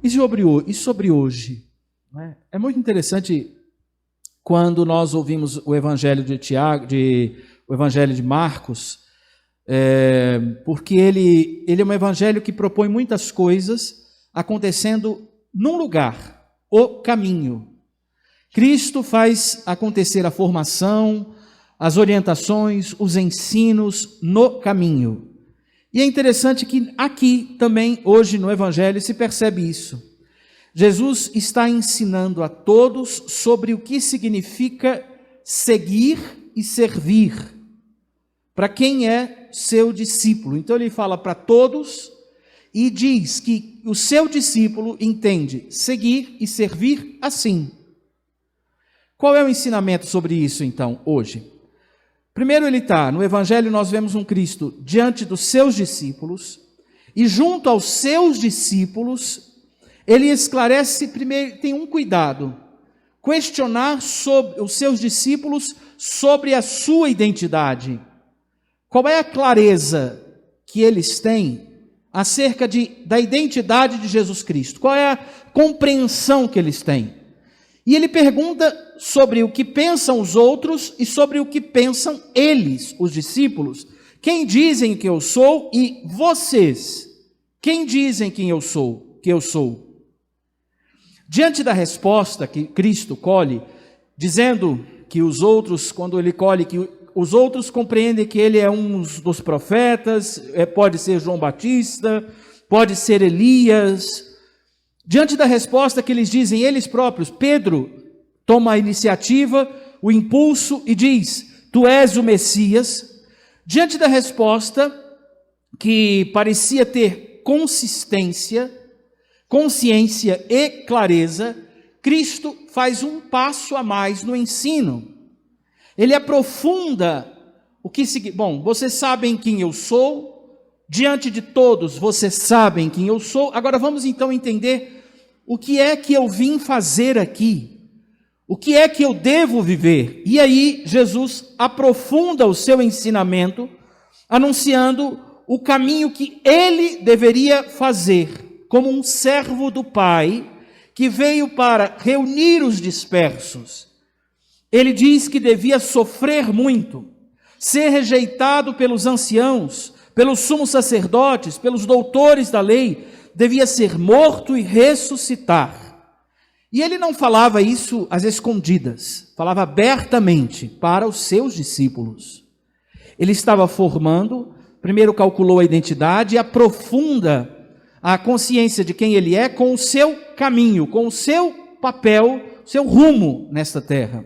E sobre hoje? Né? É muito interessante quando nós ouvimos o Evangelho o Evangelho de Marcos, porque ele é um evangelho que propõe muitas coisas acontecendo num lugar, o caminho. Cristo faz acontecer a formação, as orientações, os ensinos no caminho. E é interessante que aqui também, hoje no Evangelho, se percebe isso. Jesus está ensinando a todos sobre o que significa seguir e servir, para quem é seu discípulo. Então ele fala para todos e diz que o seu discípulo entende seguir e servir assim. Qual é o ensinamento sobre isso, então, hoje? Primeiro no Evangelho nós vemos um Cristo diante dos seus discípulos, e junto aos seus discípulos, ele esclarece primeiro, tem um cuidado, questionar sobre os seus discípulos sobre a sua identidade. Qual é a clareza que eles têm acerca da identidade de Jesus Cristo? Qual é a compreensão que eles têm? E ele pergunta sobre o que pensam os outros e sobre o que pensam eles, os discípulos. Quem dizem que eu sou e vocês? Quem dizem que eu sou? Diante da resposta que Cristo colhe, dizendo que os outros, quando ele colhe que os outros compreendem que ele é um dos profetas, pode ser João Batista, pode ser Elias. Diante da resposta que eles dizem, eles próprios, Pedro toma a iniciativa, o impulso e diz, tu és o Messias. Diante da resposta que parecia ter consciência e clareza, Cristo faz um passo a mais no ensino. Ele aprofunda o que significa. Bom, vocês sabem quem eu sou. Diante de todos, vocês sabem quem eu sou. Agora vamos então entender o que é que eu vim fazer aqui. O que é que eu devo viver? E aí Jesus aprofunda o seu ensinamento, anunciando o caminho que ele deveria fazer, como um servo do Pai, que veio para reunir os dispersos. Ele diz que devia sofrer muito, ser rejeitado pelos anciãos, pelos sumos sacerdotes, pelos doutores da lei, devia ser morto e ressuscitar. E ele não falava isso às escondidas, falava abertamente para os seus discípulos. Ele estava formando, primeiro calculou a identidade e aprofunda a consciência de quem ele é com o seu caminho, com o seu papel, seu rumo nesta terra.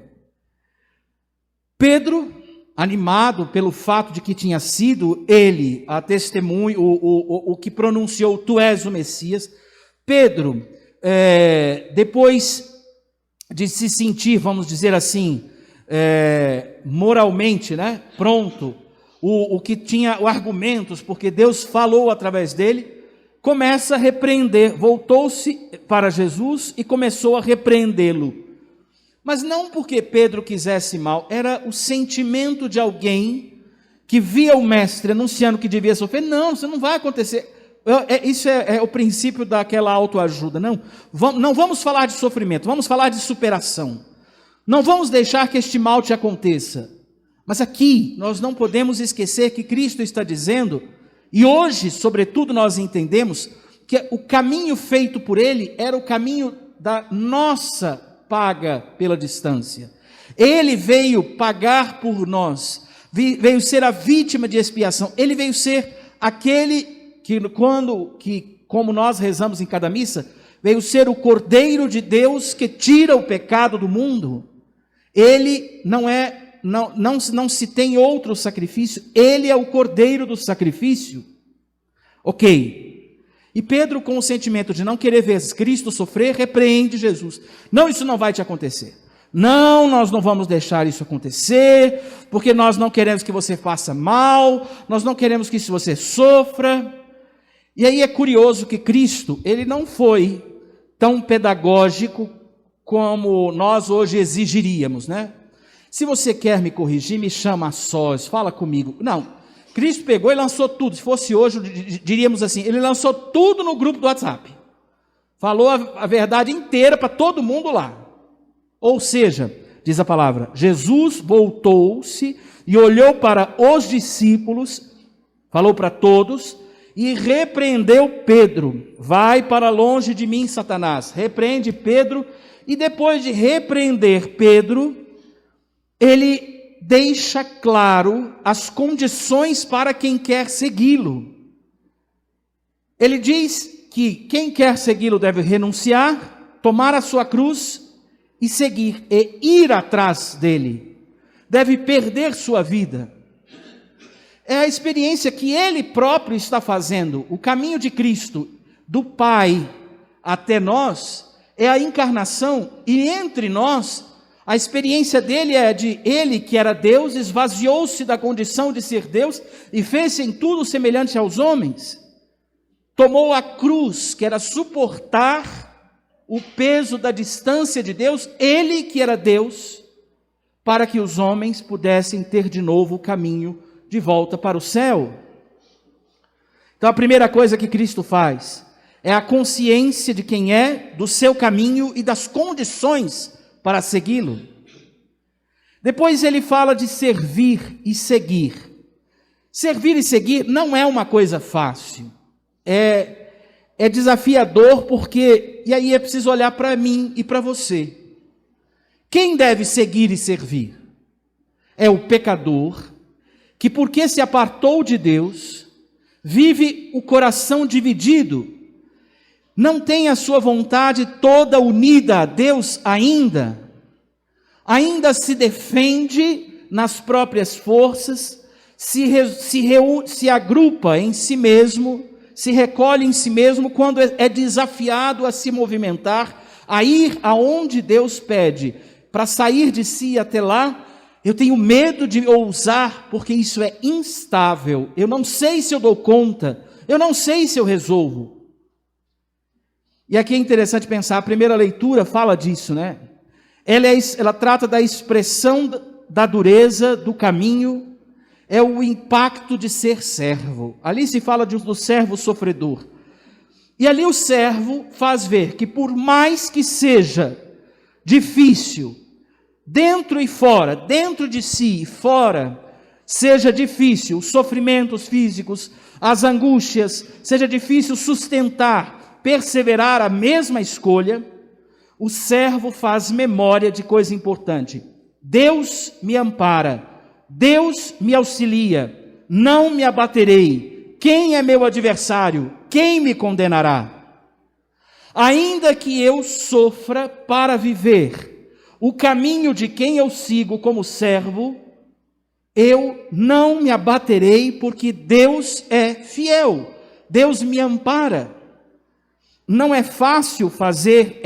Pedro, animado pelo fato de que tinha sido ele a testemunha, o que pronunciou, tu és o Messias. Pedro, depois de se sentir, vamos dizer assim, moralmente, né, pronto, o que tinha argumentos, porque Deus falou através dele, começa a repreender, voltou-se para Jesus e começou a repreendê-lo. Mas não porque Pedro quisesse mal, era o sentimento de alguém que via o mestre anunciando que devia sofrer. Não, isso não vai acontecer. Isso é o princípio daquela autoajuda. Não vamos falar de sofrimento, vamos falar de superação. Não vamos deixar que este mal te aconteça. Mas aqui nós não podemos esquecer que Cristo está dizendo, e hoje, sobretudo, nós entendemos que o caminho feito por ele era o caminho da nossa paga pela distância. Ele veio pagar por nós, veio ser a vítima de expiação. Ele veio ser aquele que, como nós rezamos em cada missa, veio ser o Cordeiro de Deus que tira o pecado do mundo. Ele não se tem outro sacrifício, ele é o Cordeiro do sacrifício. Ok. E Pedro, com o sentimento de não querer ver Cristo sofrer, repreende Jesus. Não, isso não vai te acontecer. Não, nós não vamos deixar isso acontecer, porque nós não queremos que você faça mal, nós não queremos que você sofra. E aí é curioso que Cristo, ele não foi tão pedagógico como nós hoje exigiríamos, né? Se você quer me corrigir, me chama a sós, fala comigo. Não. Cristo pegou e lançou tudo. Se fosse hoje, diríamos assim, ele lançou tudo no grupo do WhatsApp. Falou a verdade inteira para todo mundo lá. Ou seja, diz a palavra, Jesus voltou-se e olhou para os discípulos, falou para todos e repreendeu Pedro. Vai para longe de mim, Satanás. Repreende Pedro e depois de repreender Pedro, ele deixa claro as condições para quem quer segui-lo. Ele diz que quem quer segui-lo deve renunciar, tomar a sua cruz e seguir, e ir atrás dele. Deve perder sua vida. É a experiência que ele próprio está fazendo. O caminho de Cristo, do Pai até nós, é a encarnação, e entre nós, a experiência dele é de ele, que era Deus, esvaziou-se da condição de ser Deus e fez-se em tudo semelhante aos homens. Tomou a cruz, que era suportar o peso da distância de Deus, ele que era Deus, para que os homens pudessem ter de novo o caminho de volta para o céu. Então a primeira coisa que Cristo faz é a consciência de quem é, do seu caminho e das condições para segui-lo. Depois ele fala de servir e seguir. Servir e seguir não é uma coisa fácil. É desafiador porque, e aí é preciso olhar para mim e para você. Quem deve seguir e servir? É o pecador, que porque se apartou de Deus, vive o coração dividido, não tem a sua vontade toda unida a Deus ainda se defende nas próprias forças, se agrupa em si mesmo, se recolhe em si mesmo quando é desafiado a se movimentar, a ir aonde Deus pede, para sair de si até lá. Eu tenho medo de ousar, porque isso é instável, eu não sei se eu dou conta, eu não sei se eu resolvo. E aqui é interessante pensar, a primeira leitura fala disso, né? Ela trata da expressão da dureza do caminho, é o impacto de ser servo. Ali se fala do servo sofredor. E ali o servo faz ver que por mais que seja difícil, dentro e fora, dentro de si e fora, seja difícil os sofrimentos físicos, as angústias, seja difícil sustentar, perseverar a mesma escolha, o servo faz memória de coisa importante. Deus me ampara, Deus me auxilia, não me abaterei. Quem é meu adversário? Quem me condenará? Ainda que eu sofra para viver o caminho de quem eu sigo como servo, eu não me abaterei, porque Deus é fiel, Deus me ampara. Não é fácil fazer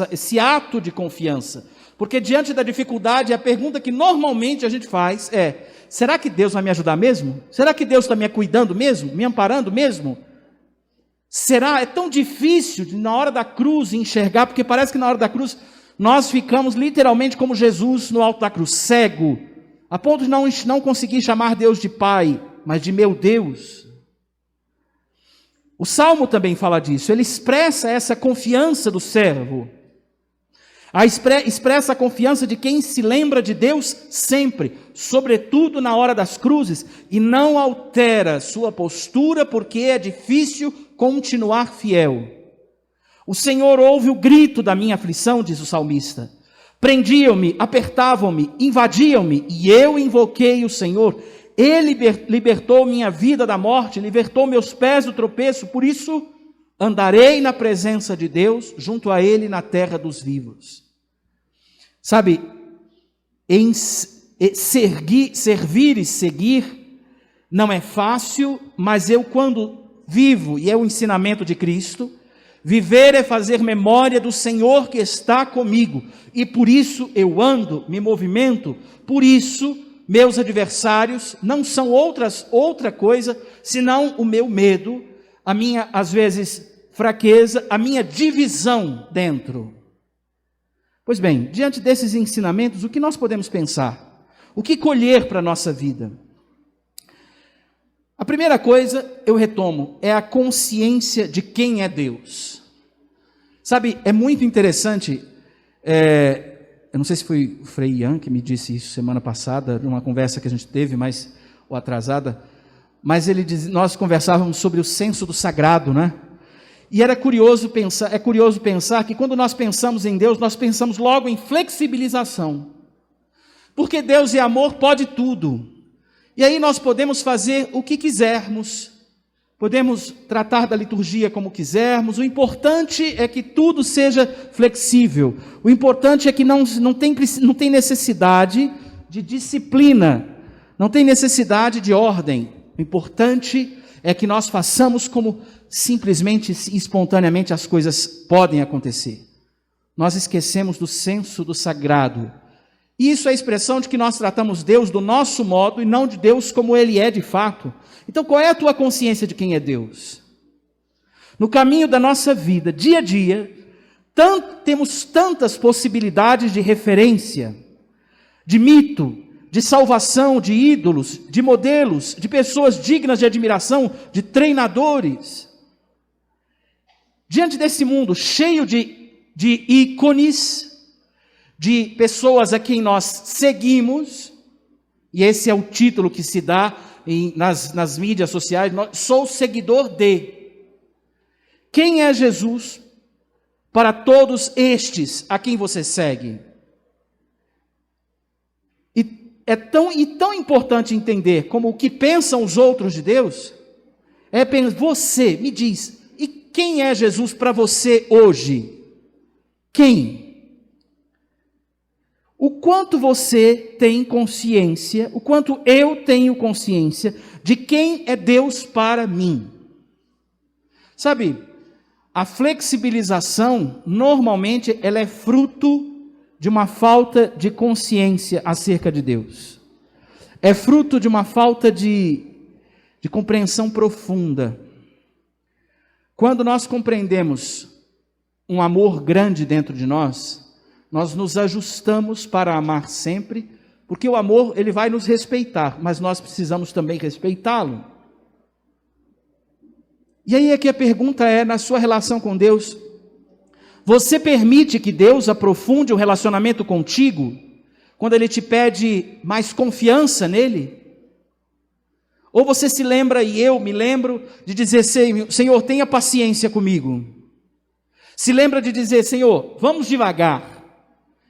esse ato de confiança, porque diante da dificuldade, a pergunta que normalmente a gente faz é: será que Deus vai me ajudar mesmo? Será que Deus está me cuidando mesmo? Me amparando mesmo? Será? É tão difícil na hora da cruz enxergar, porque parece que na hora da cruz nós ficamos literalmente como Jesus no alto da cruz, cego, a ponto de não conseguir chamar Deus de Pai, mas de meu Deus. O Salmo também fala disso, ele expressa essa confiança do servo, expressa a confiança de quem se lembra de Deus sempre, sobretudo na hora das cruzes, e não altera sua postura porque é difícil continuar fiel. O Senhor ouve o grito da minha aflição, diz o salmista. Prendiam-me, apertavam-me, invadiam-me, e eu invoquei o Senhor. Ele libertou minha vida da morte, libertou meus pés do tropeço, por isso andarei na presença de Deus, junto a Ele na terra dos vivos. Sabe, servir e seguir não é fácil, mas eu quando vivo, e é o ensinamento de Cristo, viver é fazer memória do Senhor que está comigo, e por isso eu ando, me movimento, por isso meus adversários não são outra coisa, senão o meu medo, a minha, às vezes, fraqueza, a minha divisão dentro. Pois bem, diante desses ensinamentos, o que nós podemos pensar? O que colher para a nossa vida? A primeira coisa, eu retomo, é a consciência de quem é Deus. Sabe, é muito interessante, eu não sei se foi o Frei Ian que me disse isso semana passada, numa conversa que a gente teve, ou atrasada, mas nós conversávamos sobre o senso do sagrado, né? E é curioso pensar que quando nós pensamos em Deus, nós pensamos logo em flexibilização. Porque Deus é amor, pode tudo. E aí nós podemos fazer o que quisermos, podemos tratar da liturgia como quisermos, o importante é que tudo seja flexível, o importante é que não tem necessidade de disciplina, não tem necessidade de ordem, o importante é que nós façamos como simplesmente e espontaneamente as coisas podem acontecer. Nós esquecemos do senso do sagrado. Isso é a expressão de que nós tratamos Deus do nosso modo e não de Deus como Ele é de fato. Então, qual é a tua consciência de quem é Deus? No caminho da nossa vida, dia a dia, temos tantas possibilidades de referência, de mito, de salvação, de ídolos, de modelos, de pessoas dignas de admiração, de treinadores. Diante desse mundo cheio de ícones, de pessoas a quem nós seguimos, e esse é o título que se dá nas mídias sociais, sou seguidor de. Quem é Jesus para todos estes a quem você segue? E é tão importante entender como o que pensam os outros de Deus, você me diz, e quem é Jesus para você hoje? Quem? O quanto você tem consciência, o quanto eu tenho consciência de quem é Deus para mim. Sabe, a flexibilização, normalmente, ela é fruto de uma falta de consciência acerca de Deus. É fruto de uma falta de compreensão profunda. Quando nós compreendemos um amor grande dentro de nós nos ajustamos para amar sempre, porque o amor ele vai nos respeitar, mas nós precisamos também respeitá-lo. E aí é que a pergunta é, na sua relação com Deus, você permite que Deus aprofunde o relacionamento contigo, quando Ele te pede mais confiança nele? Ou você se lembra, e eu me lembro, de dizer, Senhor, tenha paciência comigo. Se lembra de dizer, Senhor, vamos devagar.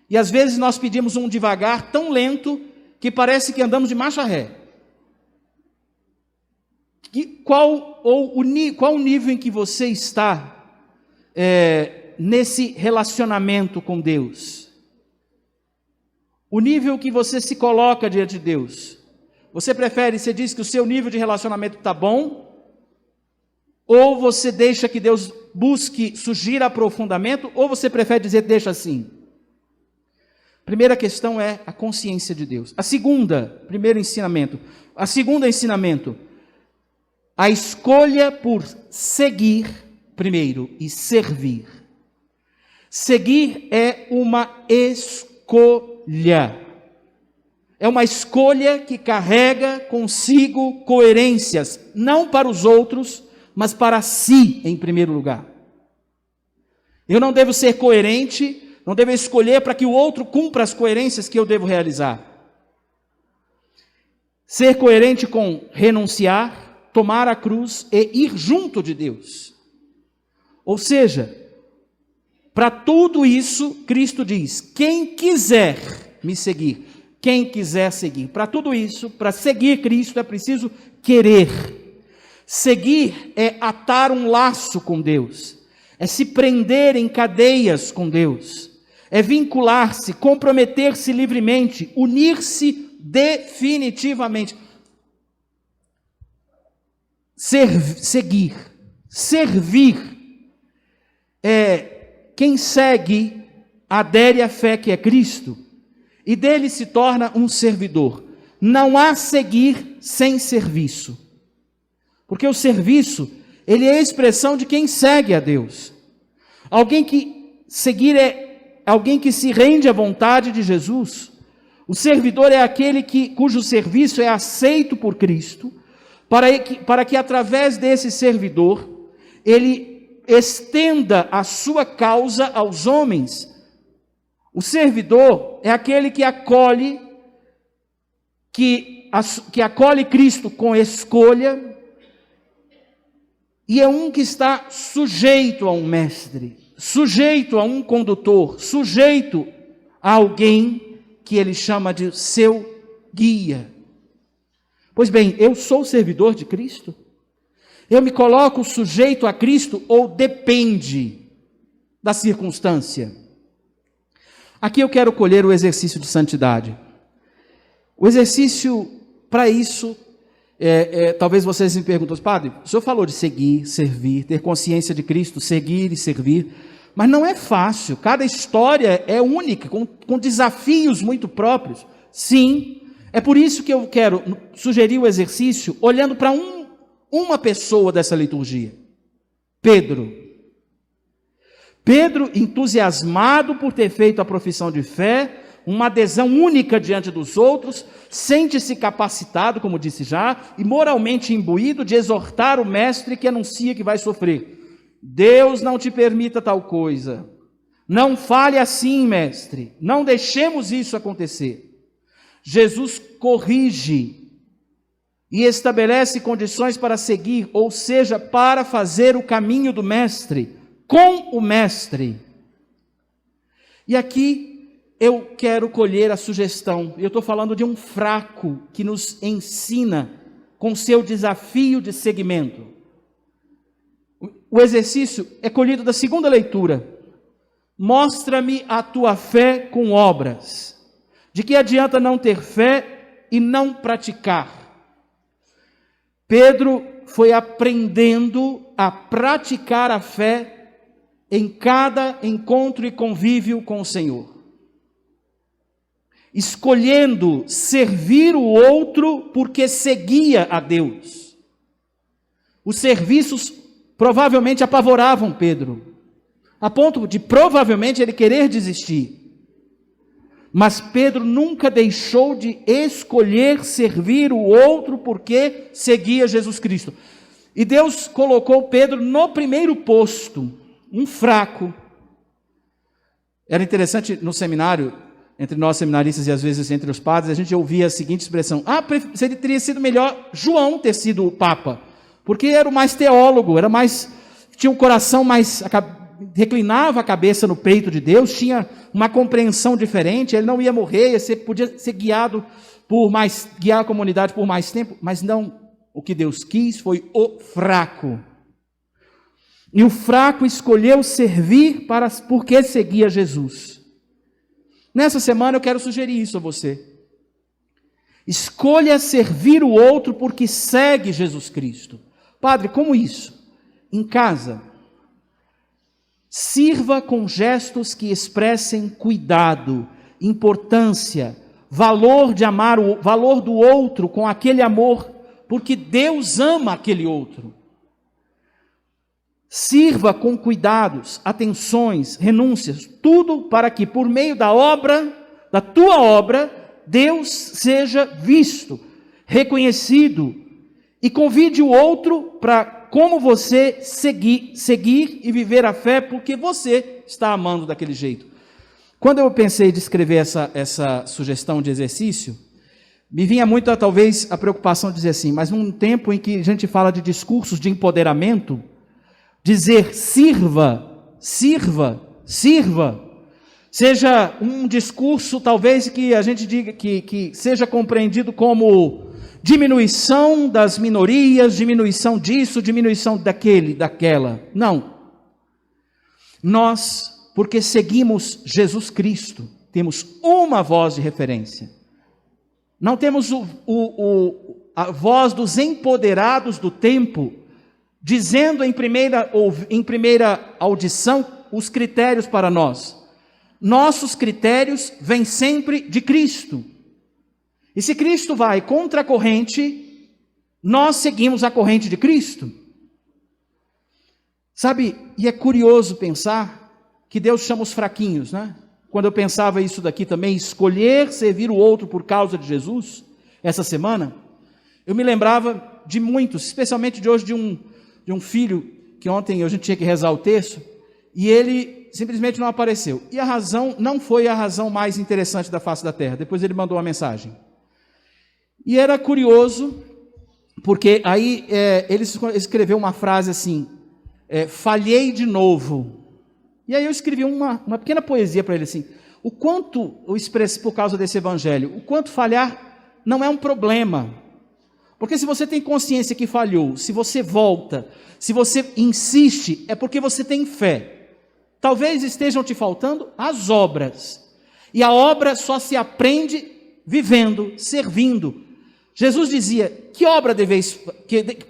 E às vezes nós pedimos um devagar tão lento que parece que andamos de marcha ré. Qual o nível em que você está nesse relacionamento com Deus? O nível que você se coloca diante de Deus. Você diz que o seu nível de relacionamento está bom? Ou você deixa que Deus surgir aprofundamento? Ou você prefere dizer, deixa assim? Primeira questão é a consciência de Deus. A segunda ensinamento, a escolha por seguir primeiro e servir. Seguir é uma escolha. É uma escolha que carrega consigo coerências, não para os outros, mas para si em primeiro lugar. Eu não devo ser coerente, não devo escolher para que o outro cumpra as coerências que eu devo realizar. Ser coerente com renunciar, tomar a cruz e ir junto de Deus. Ou seja, para tudo isso, Cristo diz, quem quiser me seguir, quem quiser seguir. Para tudo isso, para seguir Cristo é preciso querer. Seguir é atar um laço com Deus, é se prender em cadeias com Deus, é vincular-se, comprometer-se livremente, unir-se definitivamente. Seguir, servir. Quem segue adere à fé que é Cristo e dele se torna um servidor. Não há seguir sem serviço. Porque o serviço, ele é a expressão de quem segue a Deus. Seguir é alguém que se rende à vontade de Jesus. O servidor é aquele cujo serviço é aceito por Cristo, para que através desse servidor, ele estenda a sua causa aos homens. O servidor é aquele que acolhe, que acolhe Cristo com escolha, e é um que está sujeito a um mestre, sujeito a um condutor, sujeito a alguém que ele chama de seu guia. Pois bem, eu sou servidor de Cristo? Eu me coloco sujeito a Cristo ou depende da circunstância? Aqui eu quero colher o exercício de santidade. O exercício para isso, talvez vocês me perguntem, padre, o senhor falou de seguir, servir, ter consciência de Cristo, seguir e servir, mas não é fácil, cada história é única, com desafios muito próprios. Sim, é por isso que eu quero sugerir o exercício olhando para uma pessoa dessa liturgia, Pedro. Pedro, entusiasmado por ter feito a profissão de fé, uma adesão única diante dos outros, sente-se capacitado, como disse já, e moralmente imbuído de exortar o mestre que anuncia que vai sofrer. Deus não te permita tal coisa. Não fale assim, mestre. Não deixemos isso acontecer. Jesus corrige e estabelece condições para seguir, ou seja, para fazer o caminho do mestre, com o mestre. E aqui eu quero colher a sugestão, eu estou falando de um fraco que nos ensina com seu desafio de seguimento. O exercício é colhido da segunda leitura. Mostra-me a tua fé com obras. De que adianta não ter fé e não praticar? Pedro foi aprendendo a praticar a fé em cada encontro e convívio com o Senhor, escolhendo servir o outro porque seguia a Deus. Os serviços provavelmente apavoravam Pedro, a ponto de provavelmente ele querer desistir. Mas Pedro nunca deixou de escolher servir o outro porque seguia Jesus Cristo. E Deus colocou Pedro no primeiro posto, um fraco. Era interessante no seminário, entre nós seminaristas e às vezes entre os padres, a gente ouvia a seguinte expressão: seria teria sido melhor João ter sido o Papa, porque era o mais teólogo, tinha um coração mais, reclinava a cabeça no peito de Deus, tinha uma compreensão diferente, ele não ia morrer, podia ser guiado guiar a comunidade por mais tempo, mas não, o que Deus quis foi o fraco. E o fraco escolheu servir porque seguia Jesus. Nessa semana eu quero sugerir isso a você. Escolha servir o outro porque segue Jesus Cristo. Padre, como isso? Em casa, sirva com gestos que expressem cuidado, importância, valor de amar o valor do outro com aquele amor, porque Deus ama aquele outro. Sirva com cuidados, atenções, renúncias, tudo para que por meio da tua obra, Deus seja visto, reconhecido, e convide o outro para como você seguir e viver a fé, porque você está amando daquele jeito. Quando eu pensei de escrever essa sugestão de exercício, me vinha muito talvez a preocupação de dizer assim, mas num tempo em que a gente fala de discursos de empoderamento, dizer sirva, seja um discurso talvez que a gente diga que seja compreendido como diminuição das minorias, diminuição disso, diminuição daquela. Não. Nós, porque seguimos Jesus Cristo, temos uma voz de referência. Não temos a voz dos empoderados do tempo, dizendo em primeira audição os critérios para nós. Nossos critérios vêm sempre de Cristo. E se Cristo vai contra a corrente, nós seguimos a corrente de Cristo. Sabe, e é curioso pensar que Deus chama os fraquinhos, né? Quando eu pensava isso daqui também, escolher servir o outro por causa de Jesus, essa semana, eu me lembrava de muitos, especialmente de hoje, de um filho que ontem a gente tinha que rezar o terço, e ele simplesmente não apareceu. E a razão não foi a razão mais interessante da face da terra. Depois ele mandou uma mensagem. E era curioso, porque aí ele escreveu uma frase assim, falhei de novo. E aí eu escrevi uma pequena poesia para ele assim, o quanto, eu expresso por causa desse evangelho, o quanto falhar não é um problema. Porque se você tem consciência que falhou, se você volta, se você insiste, é porque você tem fé. Talvez estejam te faltando as obras. E a obra só se aprende vivendo, servindo. Jesus dizia, que obra deveis,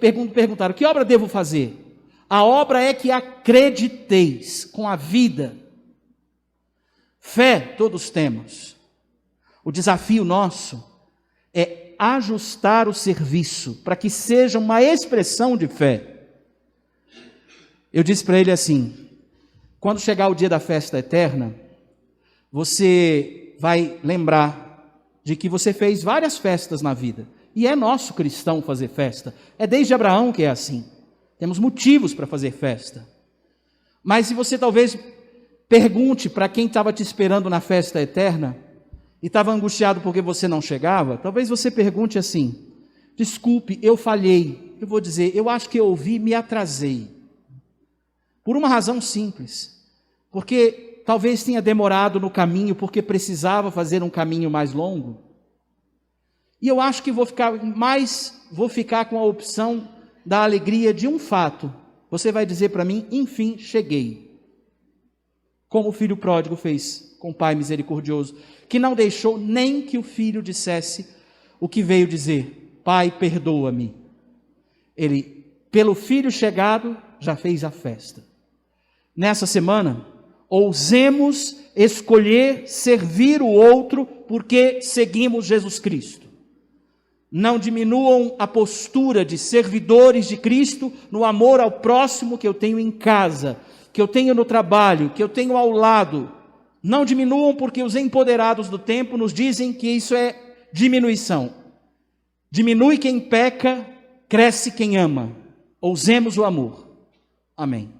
perguntaram, que obra devo fazer? A obra é que acrediteis com a vida. Fé todos temos. O desafio nosso é ajustar o serviço para que seja uma expressão de fé. Eu disse para ele assim, quando chegar o dia da festa eterna, você vai lembrar de que você fez várias festas na vida. E é nosso cristão fazer festa. É desde Abraão que é assim. Temos motivos para fazer festa. Mas se você talvez pergunte para quem estava te esperando na festa eterna e estava angustiado porque você não chegava, talvez você pergunte assim, desculpe, eu falhei. Eu vou dizer, eu acho que eu ouvi e me atrasei. Por uma razão simples. Porque talvez tenha demorado no caminho porque precisava fazer um caminho mais longo. E eu acho que vou ficar com a opção da alegria de um fato. Você vai dizer para mim, enfim, cheguei. Como o filho pródigo fez com o pai misericordioso, que não deixou nem que o filho dissesse o que veio dizer, pai, perdoa-me. Ele, pelo filho chegado, já fez a festa. Nessa semana, ousemos escolher servir o outro porque seguimos Jesus Cristo. Não diminuam a postura de servidores de Cristo no amor ao próximo que eu tenho em casa, que eu tenho no trabalho, que eu tenho ao lado. Não diminuam porque os empoderados do tempo nos dizem que isso é diminuição. Diminui quem peca, cresce quem ama. Ousemos o amor. Amém.